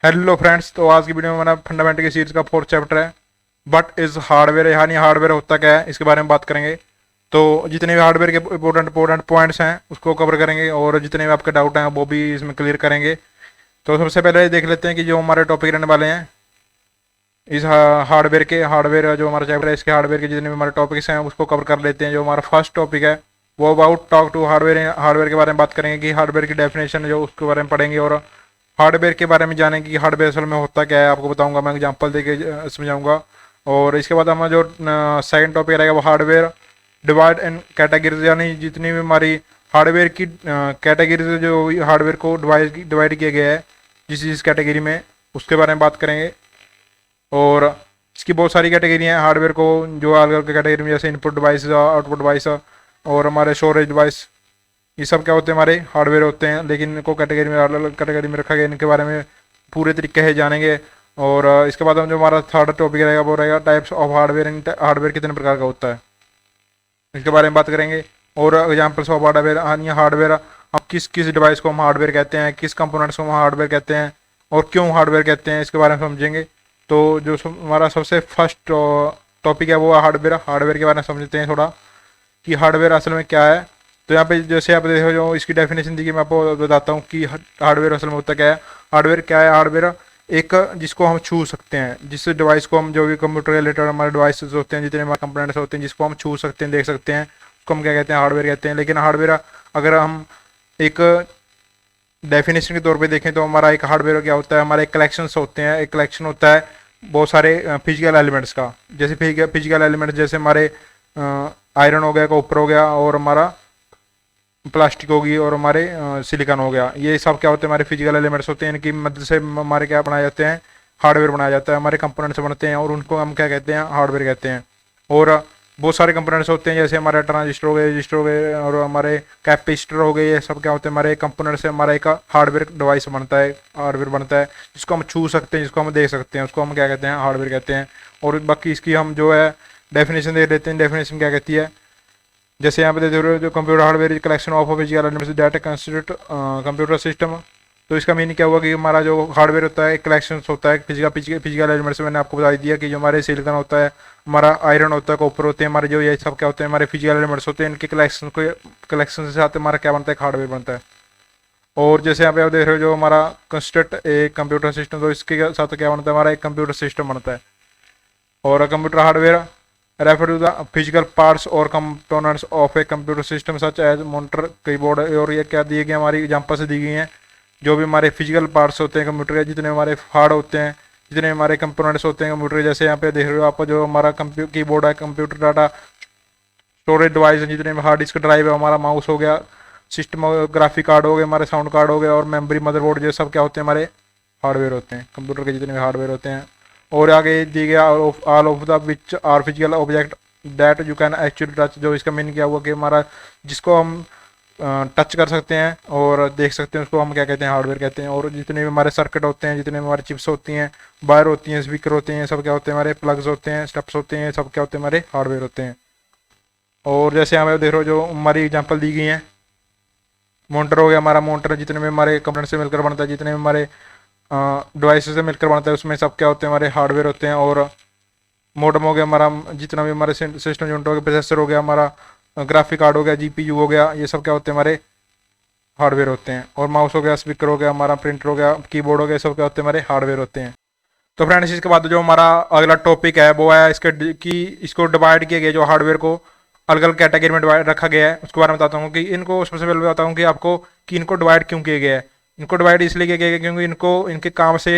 Hello friends, तो आज की वीडियो में हमारा फंडामेंटल की सीरीज का फोर्थ चैप्टर है। बट इज हार्डवेयर, यानी हार्डवेयर होता क्या है, इसके बारे में बात करेंगे। तो जितने भी हार्डवेयर के इंपॉर्टेंट पॉइंट्स हैं उसको कवर करेंगे, और जितने भी आपके डाउट हैं वो भी इसमें क्लियर करेंगे। तो सबसे पहले देख लेते हैं कि जो हमारे टॉपिक रहने वाले हैं इस हार्डवेयर जो हमारा चैप्टर है, इसके हार्डवेयर के जितने भी हमारे टॉपिक्स हैं उसको कवर कर लेते हैं। जो हमारा फर्स्ट टॉपिक है वो about talk to hardware. Hardware के बारे में बात करेंगे कि हार्डवेयर की डेफिनेशन जो उसके बारे में पढ़ेंगे, और हार्डवेयर के बारे में जानेंगे कि हार्डवेयर असल में होता क्या है, आपको बताऊंगा, मैं एग्जांपल देके समझाऊंगा। और इसके बाद हमारा जो सेकंड टॉपिक रहेगा वो हार्डवेयर डिवाइड एंड कैटेगरीज, यानी जितनी भी हमारी हार्डवेयर की कैटेगरीज, जो हार्डवेयर को डिवाइड किया गया है जिस जिस कैटेगरी में, उसके बारे में बात करेंगे। और इसकी बहुत सारी कैटेगरी हैं हार्डवेयर को, जो अलग अलग कैटेगरी में, जैसे इनपुट डिवाइस, आउटपुट डिवाइस और हमारे स्टोरेज डिवाइस, ये सब क्या होते हैं, हमारे हार्डवेयर होते हैं। लेकिन इनको कैटेगरी में अलग अलग कैटेगरी में रखा गया, इनके बारे में पूरे तरीके से जानेंगे। और इसके बाद हम जो हमारा थर्ड टॉपिक रहेगा वो रहेगा टाइप्स ऑफ हार्डवेयर। हार्डवेयर कितने प्रकार का होता है इसके बारे में बात करेंगे। और एग्जाम्पल्स ऑफ हार्डवेयर, हार्डवेयर हम किस किस डिवाइस को हम हार्डवेयर कहते हैं, किस कंपोनेंट्स को हम हार्डवेयर कहते हैं और क्यों हार्डवेयर कहते हैं, इसके बारे में समझेंगे। तो जो हमारा सबसे फर्स्ट टॉपिक है वो हार्डवेयर। हार्डवेयर के बारे में समझते हैं थोड़ा कि हार्डवेयर असल में क्या है। तो यहाँ पे जैसे आप देखो, जो इसकी डेफिनेशन दी गई, मैं आपको बताता हूँ कि हार्डवेयर असल में होता क्या है। हार्डवेयर क्या है? हार्डवेयर एक जिसको हम छू सकते हैं, जिस डिवाइस को हम, जो भी कंप्यूटर रिलेटेड हमारे डिवाइसेस होते हैं, जितने हमारे कंपोनेंट्स होते हैं, जिसको हम छू सकते हैं, देख सकते हैं, उसको हम क्या कहते हैं? हार्डवेयर कहते हैं। लेकिन हार्डवेयर अगर हम एक डेफिनेशन के तौर पे देखें तो हमारा एक हार्डवेयर क्या होता है, हमारे एक कलेक्शंस होते हैं। एक कलेक्शन होता है बहुत सारे फिजिकल एलिमेंट्स का। जैसे फिजिकल एलिमेंट्स, जैसे हमारे आयरन हो गया, कॉपर हो गया, और हमारा प्लास्टिक होगी, और हमारे सिलिकॉन हो गया। ये सब क्या होते हैं? हमारे फिजिकल एलिमेंट्स होते हैं। इनकी मदद से हमारे क्या बनाए जाते हैं? हार्डवेयर बनाया जाता है। हमारे कंपोनेंट्स बनते हैं और उनको हम क्या कहते हैं? हार्डवेयर कहते हैं। और बहुत सारे कंपोनेंट्स होते हैं, जैसे हमारे ट्रांजिस्टर हो गए, रजिस्टर हो गए, और हमारे कैपेसिटर हो गए। ये सब क्या होते हैं? हमारे कंपोनेंट्स से हमारा एक हार्डवेयर डिवाइस बनता है, हार्डवेयर बनता है, जिसको हम छू सकते हैं, जिसको हम देख सकते हैं, उसको हम क्या कहते हैं? हार्डवेयर कहते हैं। और बाकी इसकी हम जो है डेफिनेशन दे देते हैं। डेफिनेशन क्या कहती है? जैसे यहाँ पे देख रहे हो, जो computer hardware is collection of physical elements data constitute computer system. तो इसका मीनिंग क्या हुआ कि हमारा जो हार्डवेयर होता है एक कलेक्शन होता है फिजिकल एलिमेंट्स। मैंने आपको बता दिया कि जो हमारे सिलिकॉन होता है, हमारा आयरन होता है, कॉपर होते हैं, हमारे जो ये सब क्या होते हैं? हमारे फिजिकल एलिमेंट्स होते हैं। इनके कलेक्शन के साथ हमारा क्या बनता है? हार्डवेयर बनता है। और जैसे यहाँ पे आप देख रहे हो, जो हमारा कंस्ट्रक्ट एक कंप्यूटर सिस्टम, तो इसके साथ क्या बनता है? हमारा एक कंप्यूटर सिस्टम बनता है। और computer hardware refer to the physical parts और components of a computer system such as monitor, keyboard. और ये क्या दिए गए? हमारी एग्जांपल से दी गई हैं। जो भी हमारे फिजिकल पार्ट्स होते हैं कंप्यूटर के, जितने हमारे हार्ड होते हैं, जितने हमारे कंपोनेंट्स होते हैं कंप्यूटर के, जैसे यहाँ पे देख रहे हो आप, जो हमारा कीबोर्ड है, कंप्यूटर डाटा स्टोरेज डिवाइस है, जितने हार्ड डिस्क ड्राइव है, हमारा माउस हो गया, सिस्टम ग्राफिक कार्ड हो गए, हमारे साउंड कार्ड हो गए, और मेमोरी, मदरबोर्ड, ये सब क्या होते हैं? हमारे हार्डवेयर होते हैं, कंप्यूटर के जितने भी हार्डवेयर होते हैं। और आगे दिए गया all of the which are physical object that you can actually touch. जो इसका मीनिंग क्या हुआ कि हमारा जिसको हम टच कर सकते हैं और देख सकते हैं, उसको हम क्या कहते हैं? हार्डवेयर कहते हैं। और जितने भी हमारे सर्किट होते हैं, जितने भी हमारे चिप्स होती हैं, वायर होती हैं, स्पीकर होते हैं, सब क्या होते हैं? हमारे प्लग्स होते हैं, स्टेप्स होते हैं, सब क्या होते हैं? हमारे हार्डवेयर होते हैं। और जैसे यहाँ पे देख रहे हो, जो हमारी एग्जाम्पल दी गई है, मॉनिटर हो गया, हमारा मॉनिटर जितने भी हमारे कंपोनेंट से मिलकर बनता है, जितने भी हमारे डिवाइस से मिलकर बनता है, उसमें सब क्या होते हैं? हमारे हार्डवेयर होते हैं। और मॉडेम हो गया हमारा, जितना भी हमारे सिस्टम यूनिट हो गया, प्रोसेसर हो गया, हमारा ग्राफिक कार्ड हो गया, जीपीयू हो गया, ये सब क्या होते हैं? हमारे हार्डवेयर होते हैं। और माउस हो गया, स्पीकर हो गया, हमारा प्रिंटर हो गया, कीबोर्ड हो गया, सब क्या होते हैं? हमारे हार्डवेयर होते हैं। तो फ्रेंड्स, इसके बाद जो हमारा अगला टॉपिक है वो है इसको डिवाइड किया गया, जो हार्डवेयर को अलग अलग कैटेगरी में डिवाइड रखा गया है, उसके बारे में बताता हूँ कि इनको, सबसे पहले बताता हूँ कि आपको कि इनको डिवाइड क्यों किया गया है। इनको डिवाइड इसलिए किया गया है क्योंकि इनको इनके काम से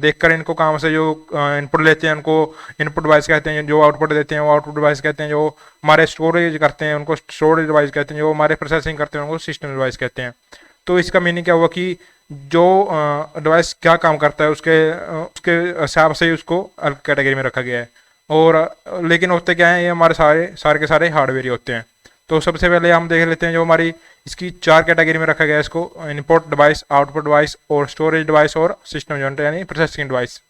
देखकर, इनको काम से जो इनपुट लेते हैं उनको इनपुट डिवाइस कहते हैं, जो आउटपुट देते हैं वो आउटपुट डिवाइस कहते हैं, जो हमारे स्टोरेज करते हैं उनको स्टोरेज डिवाइस कहते हैं, जो हमारे प्रोसेसिंग करते हैं उनको सिस्टम डिवाइस कहते हैं। तो इसका मीनिंग क्या हुआ कि जो डिवाइस क्या काम करता है उसके उसके हिसाब से ही उसको अलग कैटेगरी में रखा गया है। और लेकिन होते क्या है, ये हमारे सारे सारे के सारे हार्डवेयर ही होते हैं। तो सबसे पहले हम देख लेते हैं जो हमारी इसकी चार कैटेगरी में रखा गया है इसको: इनपुट डिवाइस, आउटपुट डिवाइस, और स्टोरेज डिवाइस, और सिस्टम यूनिट यानी प्रोसेसिंग डिवाइस।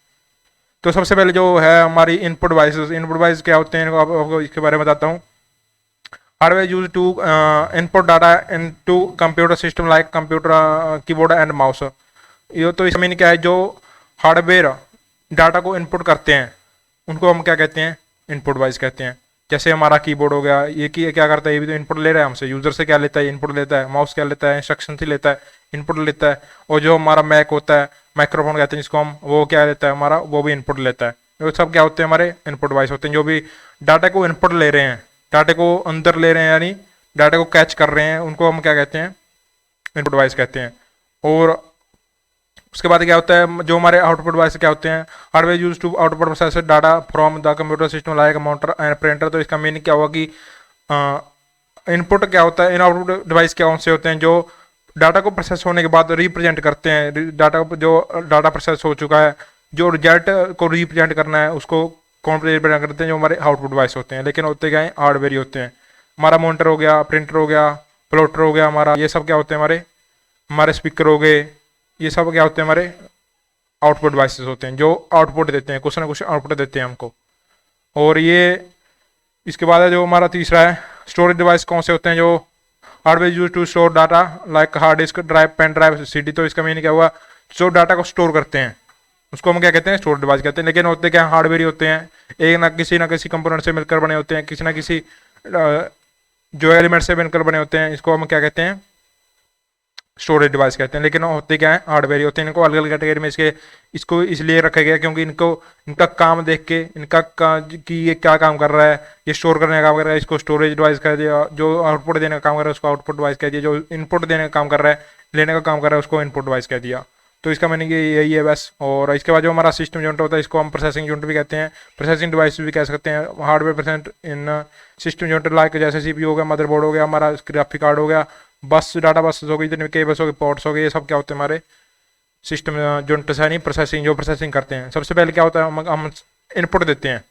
तो सबसे पहले जो है हमारी इनपुट डिवाइस क्या होते हैं, आपको इसके बारे में बताता हूँ। Hardware use to input data into computer system like computer keyboard and mouse. ये तो इसमें क्या है, जो हार्डवेयर डाटा को इनपुट करते हैं उनको हम क्या कहते हैं, इनपुट डिवाइस कहते हैं। जैसे हमारा कीबोर्ड हो गया, ये क्या करता है, ये भी तो इनपुट ले रहा है हमसे, यूजर से क्या लेता है, इनपुट लेता है। माउस क्या लेता है, इंस्ट्रक्शन से लेता है, इनपुट लेता है। और जो हमारा मैक होता है, माइक्रोफोन कहते हैं जिसको हम, वो क्या लेता है हमारा, वो भी इनपुट लेता है। वो सब क्या होते हैं, हमारे इनपुट डिवाइस होते हैं। जो भी डाटा को इनपुट ले रहे हैं, डाटा को अंदर ले रहे हैं, यानी डाटा को कैच कर रहे हैं, उनको हम क्या कहते हैं, इनपुट डिवाइस कहते हैं। और उसके बाद क्या होता है, जो हमारे आउटपुट डिवाइस क्या होते हैं, hardware use to output process data from the computer system like monitor and printer. तो इसका मीनिंग क्या हुआ कि इनपुट क्या होता है, इन आउटपुट डिवाइस क्या से होते हैं, जो डाटा को प्रोसेस होने के बाद रिप्रेजेंट करते हैं, डाटा जो डाटा प्रोसेस हो चुका है, जो रिजल्ट को रिप्रेजेंट करना है उसको कौन रिप्रेजेंट करते हैं, जो हमारे आउटपुट डिवाइस होते हैं। लेकिन होते क्या है, हार्डवेयर ही होते हैं। हमारा मॉनिटर हो गया, प्रिंटर हो गया, प्लॉटर हो गया हमारा, ये सब क्या होते हैं, हमारे हमारे स्पीकर हो गए, ये सब क्या होते हैं, हमारे आउटपुट डिवाइसेस होते हैं, जो आउटपुट देते हैं, कुछ ना कुछ आउटपुट देते हैं हमको। और ये इसके बाद है जो हमारा तीसरा है, स्टोरेज डिवाइस कौन से होते हैं, जो hardware use to store data like hard disk drive, pen drive, CD. तो इसका मीनिंग क्या हुआ, जो डाटा को स्टोर करते हैं उसको हम क्या कहते हैं, स्टोरेज डिवाइस कहते हैं। लेकिन होते क्या, हार्डवेयर ही होते हैं, एक ना किसी कंपोनेंट से मिलकर बने होते हैं, किसी ना किसी जो एलिमेंट से मिलकर बने होते हैं, इसको हम क्या कहते हैं, स्टोरेज डिवाइस कहते हैं। लेकिन होते क्या है, हार्डवेयर ही होते हैं। इनको अलग अलग कैटेगरी में इसको इसलिए रखा गया क्योंकि इनको इनका काम देख के, कि ये क्या काम कर रहा है, ये स्टोर करने का काम कर रहा है, इसको स्टोरेज डिवाइस कह दिया। जो आउटपुट देने का काम कर रहा है उसको आउटपुट डिवाइस कह दिया। जो इनपुट देने का काम कर रहा है, लेने का काम कर रहा है, उसको इनपुट डिवाइस कह दिया। तो इसका मीनिंग यही है बस। और इसके बाद जो हमारा सिस्टम यूनिट होता है, इसको हम प्रोसेसिंग यूनिट भी कहते हैं, प्रोसेसिंग डिवाइस भी कह सकते हैं। Hardware present in system unit like जैसे सीपीयू हो गया, मदरबोर्ड हो गया, हमारा ग्राफिक कार्ड हो गया, बस डाटा बस हो गई, जितने केबल्स हो गए, पोर्ट्स हो गए, ये सब क्या होते हैं, हमारे सिस्टम यूनिट है, नहीं प्रोसेसिंग, जो प्रोसेसिंग करते हैं। सबसे पहले क्या होता है, हम इनपुट देते हैं,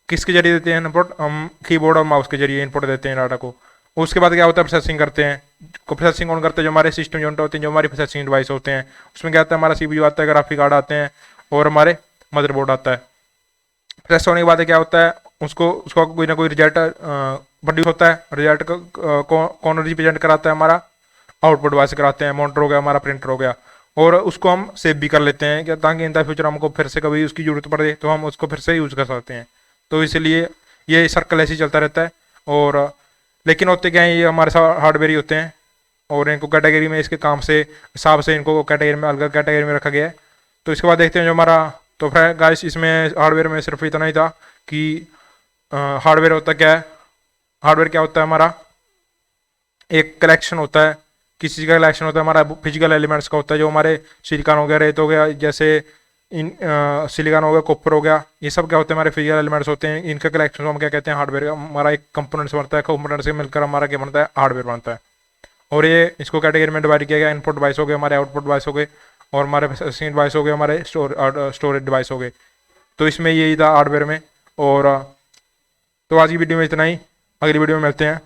किसके जरिए देते हैं इनपुट, हम कीबोर्ड और माउस के जरिए इनपुट देते हैं डाटा को। उसके बाद क्या होता है, प्रोसेसिंग करते हैं। को प्रोसेसिंग कौन करते हैं, जो हमारे सिस्टम यूनिट होते हैं, जो हमारी प्रोसेसिंग डिवाइस होते हैं। उसमें क्या आता है, हमारा सीपीयू आता है, ग्राफिक कार्ड आते हैं, और हमारे मदरबोर्ड आता है। प्रोसेस होने के बाद क्या होता है, उसको कोई ना कोई रिजल्ट प्रोड्यूस होता है। रिजल्ट कौन रिप्रेजेंट कराता है, हमारा आउटपुट डिवाइस कराते हैं। मॉनिटर हो गया, हमारा प्रिंटर हो गया। और उसको हम सेव भी कर लेते हैं क्या, ताकि इन द फ्यूचर हमको फिर से कभी उसकी जरूरत पड़े तो हम उसको फिर से यूज़ कर सकते हैं। तो इसलिए ये सर्कल ऐसे ही चलता रहता है। और लेकिन होते क्या है, ये हमारे साथ हार्डवेयर ही होते हैं, और इनको कैटेगरी में इसके काम से हिसाब से इनको कैटेगरी में, अलग कैटेगरी में रखा गया है। तो इसके बाद देखते हैं जो हमारा, तो फिर गाइस इसमें हार्डवेयर में सिर्फ इतना ही था कि हार्डवेयर होता क्या है, हार्डवेयर क्या होता है, हमारा एक कलेक्शन होता है, किसी चीज़ का कलेक्शन होता है, हमारा फिजिकल एलिमेंट्स का होता है, जो हमारे सिलिकॉन हो गया, रेत हो गया, जैसे इन सिलिकॉन हो गया, कॉपर हो गया, ये सब क्या होते हैं, हमारे फिजिकल एलिमेंट्स होते हैं। इनका कलेक्शन हम क्या कहते हैं, हार्डवेयर। हमारा एक कंपोनेंट्स बनता है, कंपोनेंट से मिलकर हमारा क्या बनता है, हार्डवेयर बनता है। और ये इसको कैटेगरी में डिवाइड किया गया, इनपुट डिवाइस हो गए, हमारे आउटपुट डिवाइस हो गए, और हमारे प्रोसेसिंग डिवाइस हो गए, हमारे स्टोरेज डिवाइस हो गए। तो इसमें यही था हार्डवेयर में। और तो आज की वीडियो में इतना ही, अगली वीडियो में मिलते हैं।